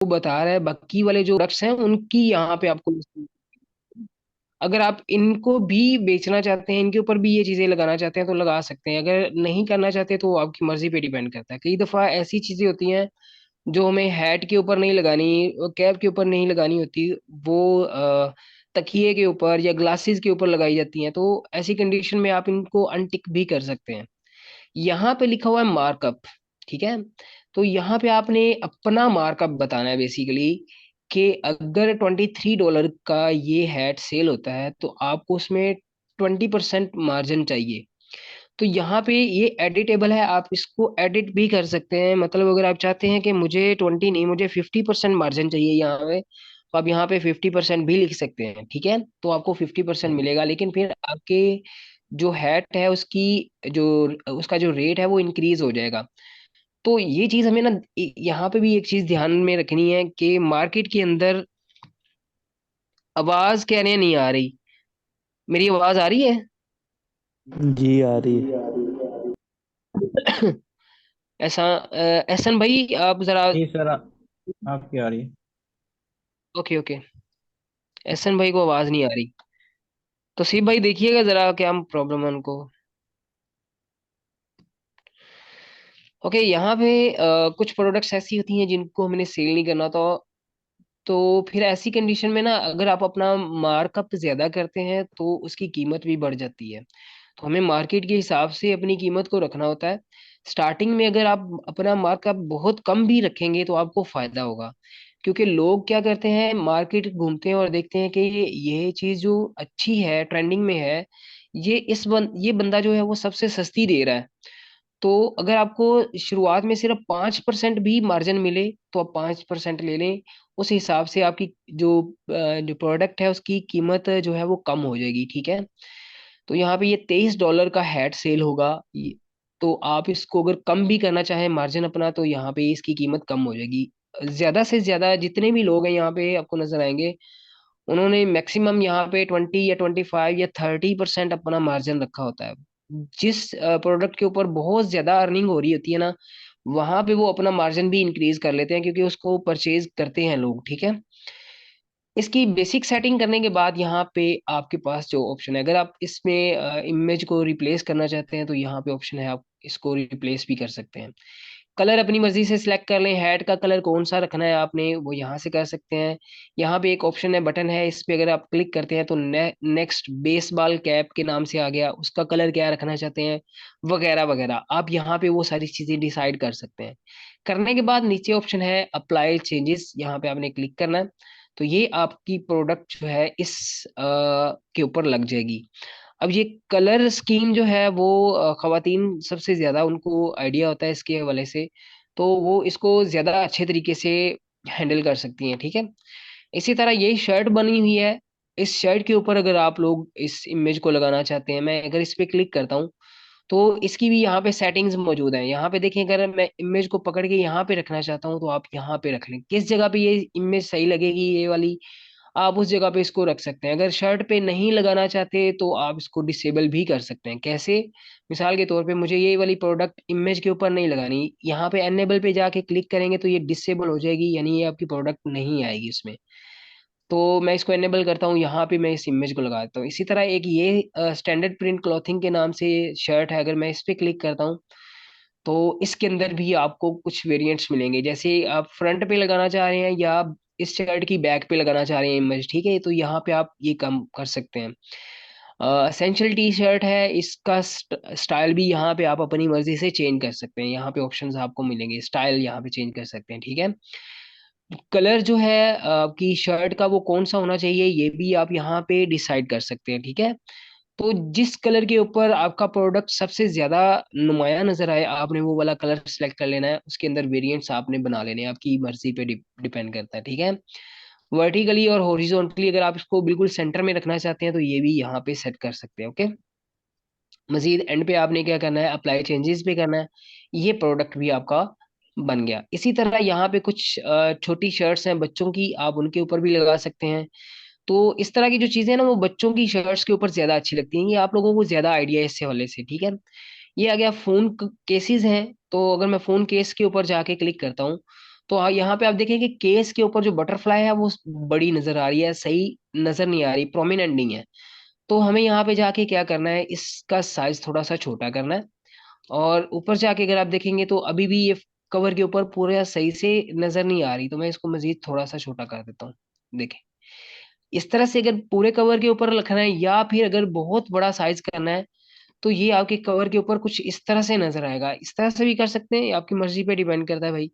वो बता रहा है बाकी वाले जो प्रोडक्ट्स हैं उनकी यहाँ पे आपको listing। अगर आप इनको भी बेचना चाहते हैं, इनके ऊपर भी ये चीजें लगाना चाहते हैं तो लगा सकते हैं, अगर नहीं करना चाहते तो वो आपकी मर्जी पे डिपेंड करता है। कई दफा ऐसी चीजें होती हैं जो हमें हैट के ऊपर नहीं लगानी, कैप के ऊपर नहीं लगानी होती, वो तकिए के ऊपर या ग्लासेस के ऊपर लगाई जाती हैं, तो ऐसी कंडीशन में आप इनको अनटिक भी कर सकते हैं। यहाँ पे लिखा हुआ है मार्कअप, ठीक है। तो यहाँ पे आपने अपना मार्कअप बताना है बेसिकली, कि अगर $23 का ये हैट सेल होता है तो आपको उसमें 20% मार्जिन चाहिए। तो यहाँ पे ये एडिटेबल है, आप इसको एडिट भी कर सकते हैं। मतलब अगर आप चाहते हैं कि मुझे 20 नहीं, मुझे 50% मार्जिन चाहिए यहाँ पे, तो आप यहाँ पे 50% भी लिख सकते हैं, ठीक है। तो आपको 50% मिलेगा, लेकिन फिर आपके जो हैट है उसकी जो उसका जो रेट है वो इंक्रीज हो जाएगा। तो ये चीज हमें ना यहाँ पे भी एक चीज ध्यान में रखनी है कि मार्केट के अंदर आवाज कह रहे हैं नहीं आ रही, मेरी आवाज आ रही है? जी आ रही है। ऐसा एहसन भाई आप जरा। जी सर, आपकी आ रही है। Okay okay. एहसन भाई को आवाज नहीं आ रही, तो सिर्फ भाई देखिएगा जरा क्या प्रॉब्लम है उनको। ओके, यहाँ पे कुछ प्रोडक्ट्स ऐसी होती हैं जिनको हमने सेल नहीं करना, तो फिर ऐसी कंडीशन में ना अगर आप अपना मार्कअप ज्यादा करते हैं तो उसकी कीमत भी बढ़ जाती है। तो हमें मार्केट के हिसाब से अपनी कीमत को रखना होता है। स्टार्टिंग में अगर आप अपना मार्कअप बहुत कम भी रखेंगे तो आपको फायदा होगा, क्योंकि लोग क्या करते हैं, मार्केट घूमते हैं और देखते हैं कि ये चीज जो अच्छी है, ट्रेंडिंग में है, ये बंदा जो है वो सबसे सस्ती दे रहा है। तो अगर आपको शुरुआत में सिर्फ 5% भी मार्जिन मिले तो आप 5% ले लें। उस हिसाब से आपकी जो प्रोडक्ट है उसकी कीमत जो है वो कम हो जाएगी, ठीक है। तो यहाँ पे ये $23 का हैट सेल होगा। तो आप इसको अगर कम भी करना चाहें मार्जिन अपना, तो यहाँ पे इसकी कीमत कम हो जाएगी। ज्यादा से ज्यादा जितने भी लोग हैं यहाँ पे आपको नजर आएंगे, उन्होंने मैक्सिमम यहाँ पे 20 या 25 या 30% अपना मार्जिन रखा होता है। जिस प्रोडक्ट के ऊपर बहुत ज्यादा अर्निंग हो रही होती है ना, वहां पे वो अपना मार्जिन भी इंक्रीज कर लेते हैं, क्योंकि उसको परचेज करते हैं लोग, ठीक है। इसकी बेसिक सेटिंग करने के बाद यहाँ पे आपके पास जो ऑप्शन है, अगर आप इसमें इमेज को रिप्लेस करना चाहते हैं तो यहाँ पे ऑप्शन है, आप इसको रिप्लेस भी कर सकते हैं। कलर अपनी मर्जी से सिलेक्ट कर लें, हेड का कलर कौन सा रखना है आपने वो यहाँ से कर सकते हैं। यहाँ पे एक ऑप्शन है, बटन है, इस पे अगर आप क्लिक करते हैं तो नेक्स्ट बेसबॉल कैप के नाम से आ गया, उसका कलर क्या रखना चाहते हैं वगैरह वगैरह, आप यहाँ पे वो सारी चीजें डिसाइड कर सकते हैं। करने के बाद नीचे ऑप्शन है अप्लाई चेंजेस, यहाँ पे आपने क्लिक करना है। तो ये आपकी प्रोडक्ट जो है इस के ऊपर लग जाएगी। अब ये कलर स्कीम जो है वो खवातीन सबसे ज्यादा उनको आइडिया होता है इसके हवाले से, तो वो इसको ज्यादा अच्छे तरीके से हैंडल कर सकती हैं, ठीक है। इसी तरह ये शर्ट बनी हुई है, इस शर्ट के ऊपर अगर आप लोग इस इमेज को लगाना चाहते हैं, मैं अगर इस पे क्लिक करता हूँ तो इसकी भी यहाँ पे सेटिंग्स मौजूद हैं। यहाँ पे देखें, अगर मैं इमेज को पकड़ के यहाँ पे रखना चाहता हूँ तो आप यहाँ पे रख लें, किस जगह पे ये इमेज सही लगेगी ये वाली, आप उस जगह पे इसको रख सकते हैं। अगर शर्ट पे नहीं लगाना चाहते तो आप इसको डिसेबल भी कर सकते हैं। कैसे? मिसाल के तौर पे मुझे ये वाली प्रोडक्ट इमेज के ऊपर नहीं लगानी, यहाँ पे एनेबल पे जाके क्लिक करेंगे तो ये डिसेबल हो जाएगी, यानी ये आपकी प्रोडक्ट नहीं आएगी उसमें। तो मैं इसको एनेबल करता हूँ, यहाँ पे मैं इस इमेज को लगा देता हूँ। इसी तरह एक ये स्टैंडर्ड प्रिंट क्लॉथिंग के नाम से शर्ट है, अगर मैं इस पे क्लिक करता हूँ तो इसके अंदर भी आपको कुछ वेरिएंट्स मिलेंगे। जैसे आप फ्रंट पे लगाना चाह रहे हैं या आप इस शर्ट की बैक पे लगाना चाह रहे हैं इमेज, ठीक है, तो यहाँ पे आप ये कम कर सकते हैं। एसेंशियल टी शर्ट है, इसका स्टाइल भी यहाँ पे आप अपनी मर्जी से चेंज कर सकते हैं। यहाँ पे ऑप्शंस आपको मिलेंगे, स्टाइल यहाँ पे चेंज कर सकते हैं, ठीक है। कलर जो है आपकी शर्ट का वो कौन सा होना चाहिए ये भी आप यहाँ पे डिसाइड कर सकते हैं, ठीक है। तो जिस कलर के ऊपर आपका प्रोडक्ट सबसे ज्यादा नुमाया नजर आए, आपने वो वाला कलर सेलेक्ट कर लेना है, उसके अंदर वेरिएंट्स आपने बना लेने हैं, आपकी मर्जी पे डिपेंड करता है, ठीक है। वर्टिकली और हॉरिजॉन्टली अगर आप इसको बिल्कुल सेंटर में रखना चाहते हैं तो ये भी यहाँ पे सेट कर सकते हैं, ओके। मजीद एंड पे आपने क्या करना है, अप्लाई चेंजेस पे करना है। ये प्रोडक्ट भी आपका बन गया। इसी तरह यहाँ पे कुछ छोटी शर्ट्स हैं बच्चों की, आप उनके ऊपर भी लगा सकते हैं। तो इस तरह की जो चीजें हैं ना वो बच्चों की शर्ट्स के ऊपर ज्यादा अच्छी लगती हैं, ये आप लोगों को ज्यादा आइडिया है इससे हवाले से, ठीक है। ये आ गया फोन केसेस हैं, तो अगर मैं फोन केस के ऊपर जाके क्लिक करता हूँ तो यहाँ पे आप देखेंगे केस के ऊपर जो बटरफ्लाई है वो बड़ी नजर आ रही है, सही नजर नहीं आ रही, प्रोमिनेंट नहीं है। तो हमें यहाँ पे जाके क्या करना है, इसका साइज थोड़ा सा छोटा करना है। और ऊपर जाके अगर आप देखेंगे तो अभी भी ये कवर के ऊपर पूरा सही से नजर नहीं आ रही, तो मैं इसको मजीद थोड़ा सा छोटा कर देता हूँ। देखें, इस तरह से अगर पूरे कवर के ऊपर रखना है या फिर अगर बहुत बड़ा साइज करना है, तो ये आपके कवर के ऊपर कुछ इस तरह से नजर आएगा। इस तरह से भी कर सकते हैं, ये आपकी मर्जी पे डिपेंड करता है भाई।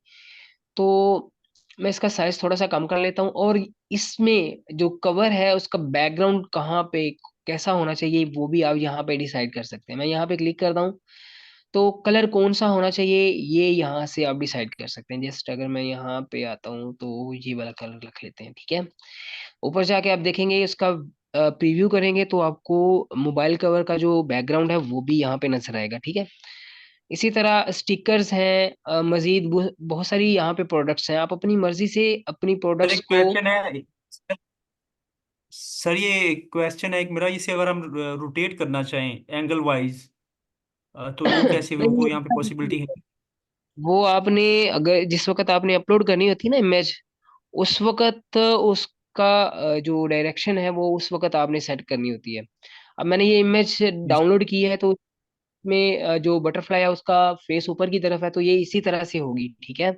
तो मैं इसका साइज थोड़ा सा कम कर लेता हूँ। और इसमें जो कवर है उसका बैकग्राउंड कहाँ पे कैसा होना चाहिए वो भी आप यहाँ पे डिसाइड कर सकते हैं। मैं यहाँ पे क्लिक करता हूँ, तो कलर कौन सा होना चाहिए ये यहाँ से आप डिसाइड कर सकते हैं। जस्ट अगर मैं यहाँ पे आता हूँ तो ये वाला कलर रख लेते हैं, ठीक है। ऊपर जाके आप देखेंगे इसका प्रीव्यू करेंगे तो आपको मोबाइल कवर का जो बैकग्राउंड है वो भी यहाँ पे नजर आएगा, ठीक है। इसी तरह स्टिकर्स हैं, मजीद बहुत सारी यहाँ पे प्रोडक्ट्स हैं। आप अपनी मर्जी से अपनी सर प्रोडक्ट्स एक को। क्वेश्चन है सर, ये क्वेश्चन है एक मेरा, इसे अगर हम रोटेट करना चाहें एंगल वाइज, तो वो कैसे, वो नहीं, यहाँ पे पॉसिबिलिटी है? वो आपने अगर जिस वक्त आपने अपलोड करनी होती है ना इमेज, उस वक्त उसका जो डायरेक्शन है वो उस वक्त आपने सेट करनी होती है। अब मैंने ये इमेज जी डाउनलोड की है, तो में जो बटरफ्लाई है उसका फेस ऊपर की तरफ है, तो ये इसी तरह से होगी, ठीक है।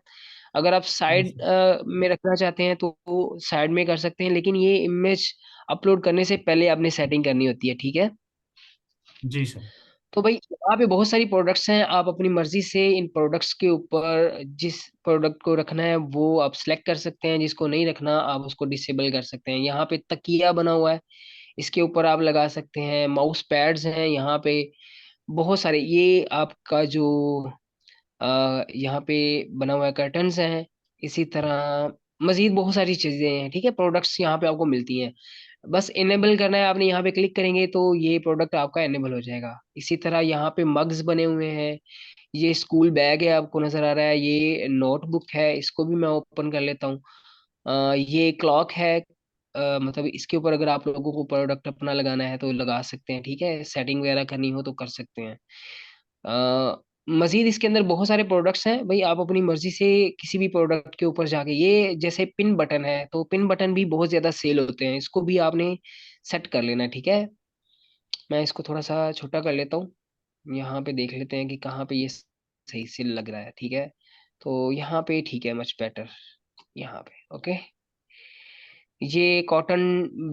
अगर आप जी साइड सर। में रखना चाहते हैं तो साइड में कर सकते हैं, लेकिन ये इमेज अपलोड करने से पहले आपने सेटिंग करनी होती है, ठीक है। जी सर। तो भाई यहाँ पे बहुत सारी प्रोडक्ट्स हैं, आप अपनी मर्जी से इन प्रोडक्ट्स के ऊपर जिस प्रोडक्ट को रखना है वो आप सिलेक्ट कर सकते हैं, जिसको नहीं रखना आप उसको डिसेबल कर सकते हैं। यहाँ पे तकिया बना हुआ है, इसके ऊपर आप लगा सकते हैं। माउस पैड्स हैं यहाँ पे बहुत सारे। ये आपका जो यहाँ पे बना हुआ है कर्टन्स हैं। इसी तरह मजीद बहुत सारी चीजें हैं, ठीक है। प्रोडक्ट्स यहाँ पे आपको मिलती हैं, बस इनेबल करना है आपने। यहाँ पे क्लिक करेंगे तो ये प्रोडक्ट आपका इनेबल हो जाएगा। इसी तरह यहाँ पे मग्स बने हुए हैं। ये स्कूल बैग है, आपको नजर आ रहा है। ये नोटबुक है, इसको भी मैं ओपन कर लेता हूँ। ये क्लॉक है। मतलब इसके ऊपर अगर आप लोगों को प्रोडक्ट अपना लगाना है तो लगा सकते हैं, ठीक है। सेटिंग वगैरह करनी हो तो कर सकते हैं। मजीद इसके अंदर बहुत सारे प्रोडक्ट्स हैं भाई, आप अपनी मर्जी से किसी भी प्रोडक्ट के ऊपर जाके, ये जैसे पिन बटन है तो पिन बटन भी बहुत ज्यादा सेल होते हैं, इसको भी आपने सेट कर लेना, ठीक है। मैं इसको थोड़ा सा छोटा कर लेता हूँ। यहाँ पे देख लेते हैं कि कहाँ पे ये सही से लग रहा है, ठीक है। तो यहाँ पे ठीक है, मच बेटर। यहाँ पे ओके। ये कॉटन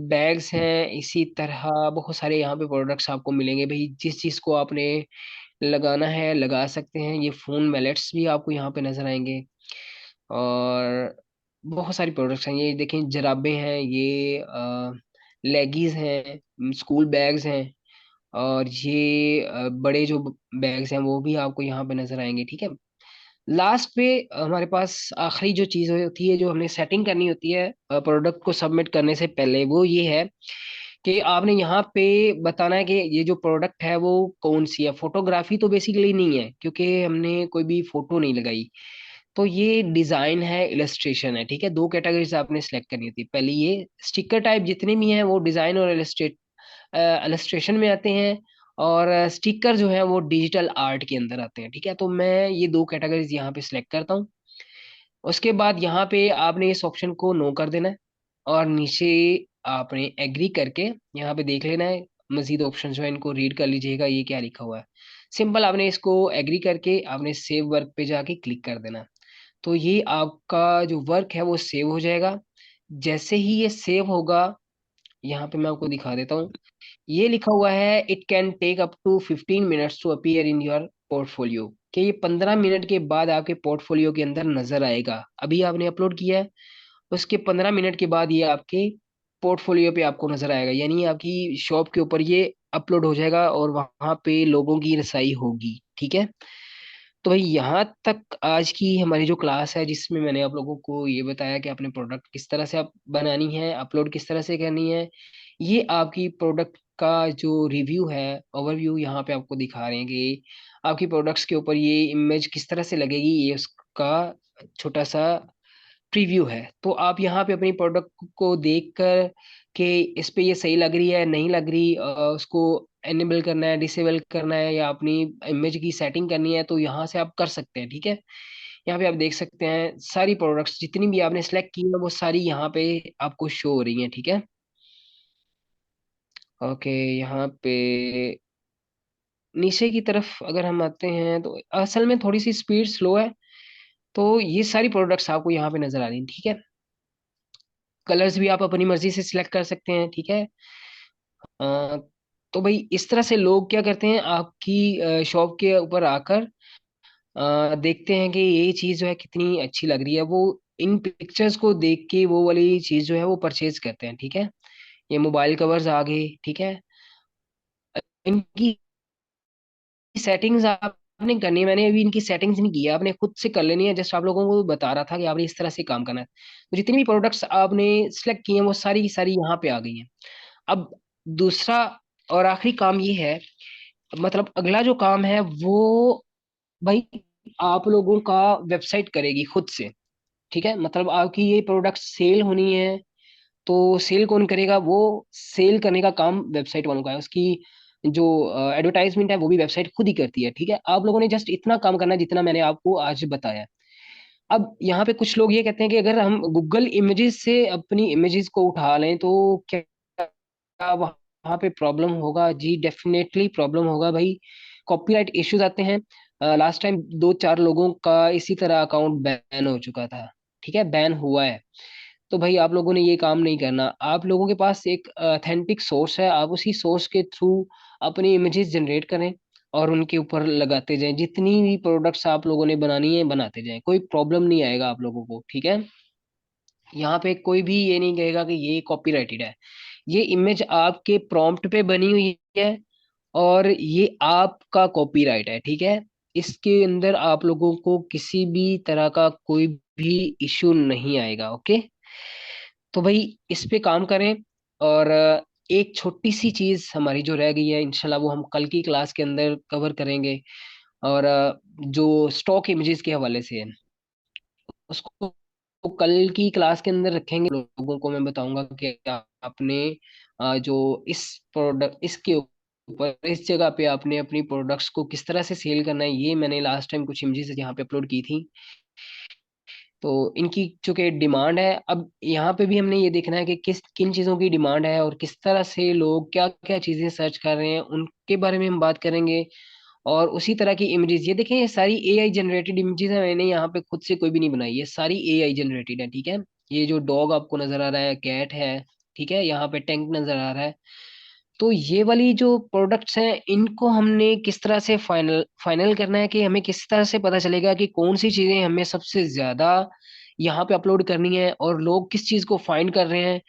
बैग्स हैं। इसी तरह बहुत सारे यहाँ पे प्रोडक्ट्स आपको मिलेंगे भाई, जिस चीज को आपने लगाना है लगा सकते हैं। ये फोन मैलेट्स भी आपको यहाँ पे नजर आएंगे। और बहुत सारी प्रोडक्ट्स हैं, ये देखें जराबे हैं, ये लेगीज हैं, स्कूल बैग्स हैं। और ये बड़े जो बैग्स हैं वो भी आपको यहाँ पे नजर आएंगे, ठीक है। लास्ट पे हमारे पास आखिरी जो चीज होती है जो हमने सेटिंग करनी होती है प्रोडक्ट को सबमिट करने से पहले, वो ये है कि आपने यहाँ पे बताना है कि ये जो प्रोडक्ट है वो कौन सी है। फोटोग्राफी तो बेसिकली नहीं है क्योंकि हमने कोई भी फोटो नहीं लगाई। तो ये डिजाइन है, इलस्ट्रेशन है, ठीक है। दो कैटेगरीज आपने सेलेक्ट करनी होती है। पहली ये स्टिकर टाइप जितने भी हैं वो डिजाइन और इलस्ट्रेशन में आते हैं। और स्टिकर जो है वो डिजिटल आर्ट के अंदर आते हैं, ठीक है। तो मैं ये दो कैटेगरीज यहाँ पे सिलेक्ट करता हूँ। उसके बाद यहाँ पे आपने इस ऑप्शन को नो कर देना है। और नीचे आपने एग्री करके यहाँ पे देख लेना है। मजीद ऑप्शन जो है इनको रीड कर लीजिएगा, ये क्या लिखा हुआ है। सिंपल आपने इसको एग्री करके आपने सेव वर्क पे जाके क्लिक कर देना। तो ये आपका जो वर्क है वो सेव हो जाएगा। जैसे ही ये सेव होगा, यहाँ पे मैं आपको दिखा देता हूँ। ये लिखा हुआ है it can take up to 15 minutes to appear in your portfolio, कि ये 15 मिनट के बाद आपके पोर्टफोलियो के अंदर नजर आएगा। अभी आपने अपलोड किया है, उसके 15 मिनट के बाद ये आपके पोर्टफोलियो पे आपको नजर आएगा, यानी आपकी शॉप के ऊपर ये अपलोड हो जाएगा और वहां पे लोगों की रसाई होगी, ठीक है। तो भाई यहाँ तक आज की हमारी जो क्लास है, जिसमें मैंने आप लोगों को ये बताया कि अपने प्रोडक्ट किस तरह से आप बनानी है, अपलोड किस तरह से करनी है। ये आपकी प्रोडक्ट का जो रिव्यू है, ओवरव्यू यहाँ पे आपको दिखा रहे हैं कि आपकी प्रोडक्ट्स के ऊपर ये इमेज किस तरह से लगेगी, ये उसका छोटा सा प्रीव्यू है। तो आप यहाँ पे अपनी प्रोडक्ट को देख कर कि इस पे ये सही लग रही है नहीं लग रही, उसको एनेबल करना है डिसेबल करना है या अपनी इमेज की सेटिंग करनी है, तो यहाँ से आप कर सकते हैं, ठीक है। यहाँ पे आप देख सकते हैं सारी प्रोडक्ट्स जितनी भी आपने सेलेक्ट की है वो सारी यहाँ पे आपको शो हो रही हैं, ठीक है। ओके, यहाँ पे नीचे की तरफ अगर हम आते हैं तो असल में थोड़ी सी स्पीड स्लो है। तो ये सारी प्रोडक्ट्स आपको यहाँ पे नजर आ रही हैं, ठीक है। कलर्स भी आप अपनी मर्जी से सिलेक्ट कर सकते हैं, ठीक है। अ, तो भाई इस तरह से लोग क्या करते हैं, आपकी शॉप के ऊपर आकर देखते हैं कि ये चीज जो है कितनी अच्छी लग रही है, वो इन पिक्चर्स को देख के वो वाली चीज जो है वो परचेज करते हैं, ठीक है। ये मोबाइल कवर्स आ गए, ठीक है। इनकी सेटिंग्स आपने करनी है, मैंने अभी इनकी सेटिंग्स नहीं की है, आपने खुद से कर लेनी है। जस्ट आप लोगों को बता रहा था कि आपने इस तरह से काम करना है। तो जितनी भी प्रोडक्ट्स आपने सिलेक्ट किए हैं वो सारी की सारी यहाँ पे आ गई हैं। अब दूसरा और आखिरी काम ये है, मतलब अगला जो काम है वो भाई आप लोगों का वेबसाइट करेगी खुद से, ठीक है। मतलब आपकी ये प्रोडक्ट सेल होनी है तो सेल कौन करेगा, वो सेल करने का काम वेबसाइट वालों का है। उसकी जो एडवर्टाइजमेंट है वो भी वेबसाइट खुद ही करती है, ठीक है। आप लोगों ने जस्ट इतना काम करना है जितना मैंने आपको आज बताया। अब यहाँ पे कुछ लोग ये कहते हैं कि अगर हम गूगल इमेजेस से अपनी इमेजेस को उठा लें तो क्या वहाँ पे प्रॉब्लम होगा? जी डेफिनेटली प्रॉब्लम होगा भाई। कॉपीराइट इश्यूज आते हैं। लास्ट टाइम दो चार लोगों का इसी तरह अकाउंट बैन हो चुका था, ठीक है, बैन हुआ है। तो भाई आप लोगों ने ये काम नहीं करना। आप लोगों के पास एक ऑथेंटिक सोर्स है, आप उसी सोर्स के थ्रू अपनी इमेजेस जनरेट करें और उनके ऊपर लगाते जाएं। जितनी भी प्रोडक्ट्स आप लोगों ने बनानी है बनाते जाएं, कोई प्रॉब्लम नहीं आएगा आप लोगों को, ठीक है। यहाँ पे कोई भी ये नहीं कहेगा कि ये कॉपीराइटेड है। ये इमेज आपके प्रॉम्प्ट पे बनी हुई है और ये आपका कॉपीराइट है, ठीक है। इसके अंदर आप लोगों को किसी भी तरह का कोई भी इशू नहीं आएगा, ओके। तो भाई इस पे काम करें। और एक छोटी सी चीज हमारी जो रह गई है, इंशाल्लाह वो हम कल की क्लास के अंदर कवर करेंगे। और जो स्टॉक इमेजेस के हवाले से है उसको तो कल की क्लास के अंदर रखेंगे। लोगों को मैं बताऊंगा कि आपने जो इस प्रोडक्ट इसके ऊपर इस जगह पे आपने अपनी प्रोडक्ट्स को किस तरह से सेल करना है। ये मैंने लास्ट टाइम कुछ इमेजेस यहाँ पे अपलोड की थी। तो इनकी चूंकि डिमांड है, अब यहाँ पे भी हमने ये देखना है कि किस किन चीज़ों की डिमांड है और किस तरह से लोग क्या क्या चीज़ें सर्च कर रहे हैं उनके बारे में हम बात करेंगे। और उसी तरह की इमेजेस, ये देखें ये सारी एआई जनरेटेड इमेजेस है, मैंने यहाँ पे खुद से कोई भी नहीं बनाई, ये सारी एआई जनरेटेड है, ठीक है। ये जो डॉग आपको नजर आ रहा है, कैट है, ठीक है, यहाँ पे टैंक नजर आ रहा है। तो ये वाली जो प्रोडक्ट्स हैं इनको हमने किस तरह से फाइनल फाइनल करना है कि हमें किस तरह से पता चलेगा कि कौन सी चीजें हमें सबसे ज्यादा यहाँ पे अपलोड करनी है और लोग किस चीज को फाइंड कर रहे हैं।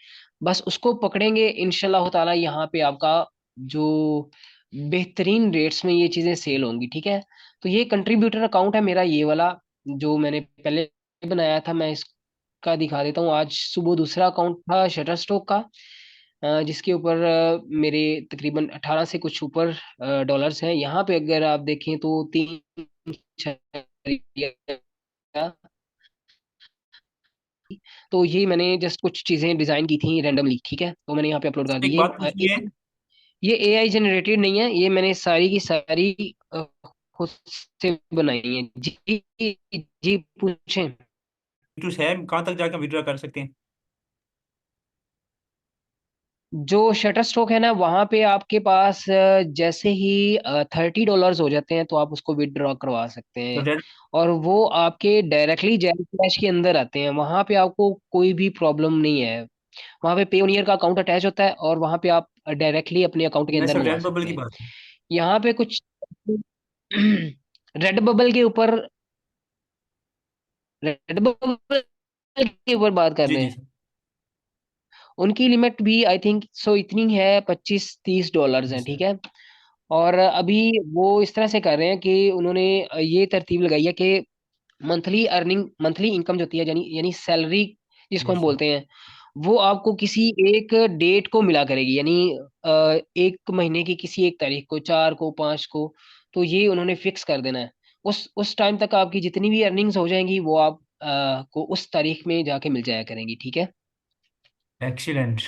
बस उसको पकड़ेंगे इंशाल्लाह ताला, यहाँ पे आपका जो बेहतरीन रेट्स में ये चीजें सेल होंगी, ठीक है। तो ये कंट्रीब्यूटर अकाउंट है मेरा, ये वाला जो मैंने पहले बनाया था। मैं इसका दिखा देता हूँ। आज सुबह दूसरा अकाउंट था शटर स्टॉक का, जिसके ऊपर मेरे तकरीबन 18 से कुछ ऊपर डॉलर्स हैं। यहाँ पे अगर आप देखें तो 3 तो ये मैंने जस्ट कुछ चीजें डिजाइन की थी रैंडमली, ठीक है, तो मैंने यहाँ पे अपलोड कर दी। एक बात पूछनी है। ये एआई जनरेटेड नहीं है, ये मैंने सारी की सारी खुद से बनाई है। जी जी पूछें। टूस है, कहाँ तक जाकर विड्रॉ कर सकते हैं? जो शटर स्टॉक है ना वहां पे आपके पास जैसे ही $30 हो जाते हैं तो आप उसको विदड्रॉ करवा सकते तो हैं। डेट और वो आपके डायरेक्टली जेल कैश के अंदर आते हैं, वहां पे आपको कोई भी प्रॉब्लम नहीं है। वहां पे पेयोनियर का अकाउंट अटैच होता है और वहां पे आप डायरेक्टली अपने अकाउंट के मैं अंदर सिर्फ मंगवा रेड बबल सकते की हैं। बात है। यहाँ पे कुछ रेड बबल के ऊपर, रेड बबल के ऊपर बात कर जी रहे जी हैं। सर। उनकी लिमिट भी आई थिंक सो इतनी है, $25-30 जी है, सर। ठीक है। और अभी वो इस तरह से कर रहे हैं कि उन्होंने ये तरतीब लगाई है कि मंथली अर्निंग, मंथली इनकम जो होती है, यानी यानी सैलरी जिसको जी हम सर। बोलते हैं, वो आपको किसी एक डेट को मिला करेगी। यानी एक महीने की किसी एक तारीख को, 4 को, 5 को। तो ये उन्होंने फिक्स कर देना है। उस टाइम तक आपकी जितनी भी अर्निंग्स हो जाएंगी वो आप को उस तारीख में जाके मिल जाया करेंगी, ठीक है। एक्सीलेंट।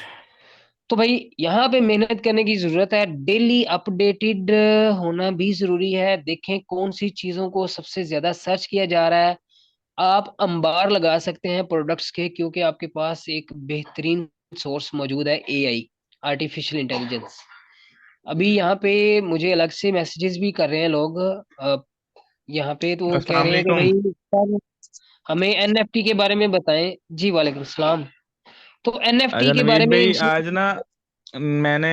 तो भाई यहाँ पे मेहनत करने की जरूरत है, डेली अपडेटेड होना भी जरूरी है। देखें कौन सी चीजों को सबसे ज्यादा सर्च किया जा रहा है आप अंबार लगा सकते हैं प्रोडक्ट्स के, क्योंकि आपके पास एक बेहतरीन सोर्स मौजूद है, एआई, आर्टिफिशियल इंटेलिजेंस। अभी यहाँ पे मुझे अलग से मैसेजेस भी कर रहे हैं लोग, यहाँ पे तो वो कह अस्सलाम रहे हैं कि वालेकुम। भाई सर, हमें एनएफटी के बारे में बताएं। जी वालेकुम सलाम। तो एनएफटी अच्छा के नवीद बारे में भाई, इनसे। आज ना मैंने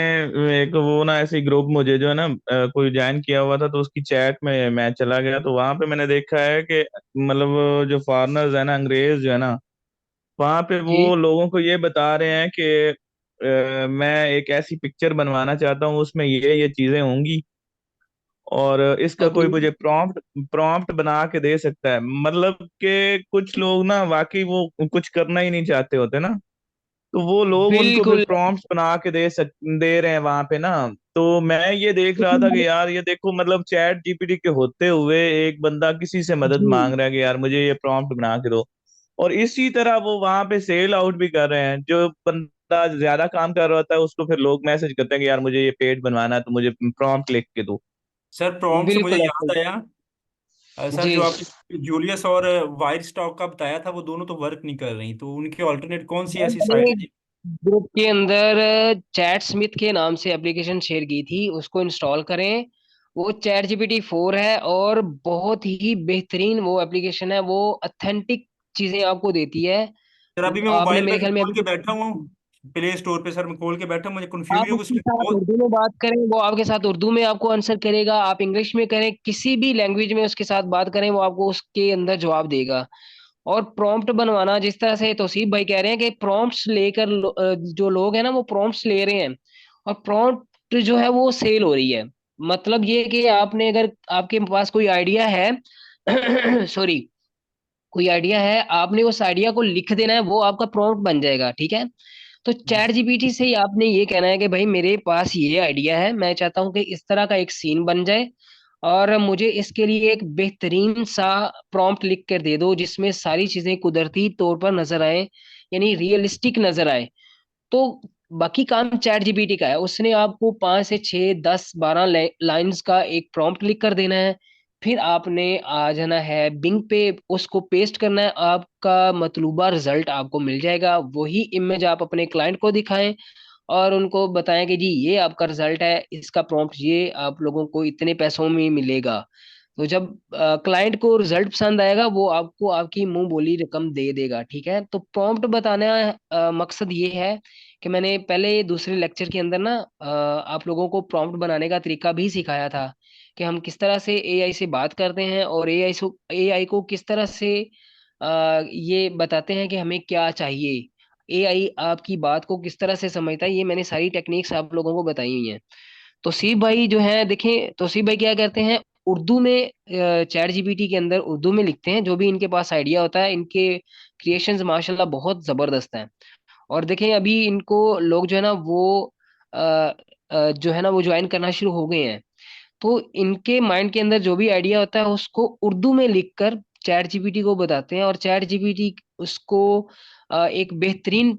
एक वो ना ऐसी ग्रुप मुझे जो है ना कोई ज्वाइन किया हुआ था, तो उसकी चैट में मैं चला गया, तो वहां पे मैंने देखा है कि मतलब जो फॉरेनर्स है ना, अंग्रेज जो है ना, वहां पे जी वो लोगों को ये बता रहे हैं कि मैं एक ऐसी पिक्चर बनवाना चाहता हूँ, उसमें ये चीजें होंगी, और इसका ओके। कोई मुझे प्रॉम्प्ट प्रॉम्प्ट बना के दे सकता है। मतलब कि कुछ लोग ना वाकई वो कुछ करना ही नहीं चाहते होते ना, तो वो लोग उनको फिर बिल्कुल। प्रॉम्प्ट्स बना के दे रहे हैं वहां पे ना। तो मैं ये देख रहा था कि यार ये देखो, मतलब चैट जीपीटी के होते हुए एक बंदा किसी से मदद जी मांग रहा है कि यार मुझे ये प्रॉम्प्ट बना के दो, और इसी तरह वो वहां पे सेल आउट भी कर रहे हैं। जो बंदा ज्यादा काम कर रहा होता है उसको फिर लोग मैसेज करते हैं कि यार मुझे ये पेज बनवाना है, तो मुझे प्रॉम्प्ट लिख के दो। सर प्रॉम्प्ट से मुझे बिल्कुल याद ऐसे। आया, सर जी जो आपने जूलियस और वाइट स्टॉक का बताया था, वो दोनों तो वर्क नहीं कर रही, तो उनके ऑल्टरनेट कौन सी ऐसी साइट मैंने है? ग्रुप के अंदर चैट स्मिथ के नाम से एप्लीकेशन शेयर की थी, उसको इंस्टॉल करें। वो चैट जीपीटी 4 है और बहुत ही बेहतरीन वो एप्लीकेशन है। वो ऑथेंटिक चीजें आपको देती है। सर अभी मैं आपने मोबाइल पे मेरे ख्याल में खोल के अभी, बैठा हूँ, प्ले स्टोर पे सर मैं खोल के बैठा हूँ, मुझे आप कंफ्यूजन उसके उसमें साथ बहुत। उर्दू में बात करें, वो आपके साथ उर्दू में आपको आंसर करेगा। आप इंग्लिश में करें, किसी भी लैंग्वेज में उसके साथ बात करें, वो आपको उसके अंदर जवाब देगा। और प्रॉम्प्ट बनवाना, जिस तरह से तौसीफ भाई कह रहे हैं कि प्रॉम्प्ट्स लेकर जो लोग हैं ना वो प्रॉम्प्ट्स ले रहे हैं, और प्रॉम्प्ट जो है वो सेल हो रही है। मतलब ये कि आपने, अगर आपके पास कोई आइडिया है सॉरी, कोई आइडिया है, आपने उस आइडिया को लिख देना है, वो आपका प्रॉम्प्ट बन जाएगा, ठीक है। तो जी चैट जीपीटी से ही आपने ये कहना है कि भाई मेरे पास ये आइडिया है, मैं चाहता हूँ कि इस तरह का एक सीन बन जाए, और मुझे इसके लिए एक बेहतरीन सा प्रॉम्प्ट लिख कर दे दो जिसमें सारी चीजें कुदरती तौर पर नजर आए, यानी रियलिस्टिक नजर आए। तो बाकी काम चैट जीपीटी का है, उसने आपको 5 से 6 10 12 लाइंस का एक प्रॉम्प्ट लिख कर देना है। फिर आपने आ जाना है बिंग पे, उसको पेस्ट करना है, आपका मतलूबा रिजल्ट आपको मिल जाएगा। वही इमेज आप अपने क्लाइंट को दिखाएं और उनको बताएं कि जी ये आपका रिजल्ट है, इसका प्रॉम्प्ट ये आप लोगों को इतने पैसों में मिलेगा। तो जब क्लाइंट को रिजल्ट पसंद आएगा, वो आपको आपकी मुंह बोली रकम दे देगा, ठीक है। तो प्रॉम्प्ट बताना मकसद ये है कि मैंने पहले दूसरे लेक्चर के अंदर ना आप लोगों को प्रॉम्प्ट बनाने का तरीका भी सिखाया था, कि हम किस तरह से एआई से बात करते हैं और एआई को किस तरह से ये बताते हैं कि हमें क्या चाहिए। एआई आपकी बात को किस तरह से समझता है, ये मैंने सारी टेक्निक्स आप लोगों को बताई हुई हैं। तौसीफ भाई जो है, देखें तौसीफ भाई क्या करते हैं, उर्दू में चैट जीपीटी के अंदर उर्दू में लिखते हैं जो भी इनके पास आइडिया होता है। इनके क्रिएशंस माशाल्लाह बहुत जबरदस्त हैं। और देखें अभी इनको लोग जो है ना वो अ, जो है ना वो ज्वाइन करना शुरू हो गए हैं। तो इनके माइंड के अंदर जो भी आइडिया होता है उसको उर्दू में लिखकर चैट जीपीटी को बताते हैं, और चैट जीपीटी उसको एक बेहतरीन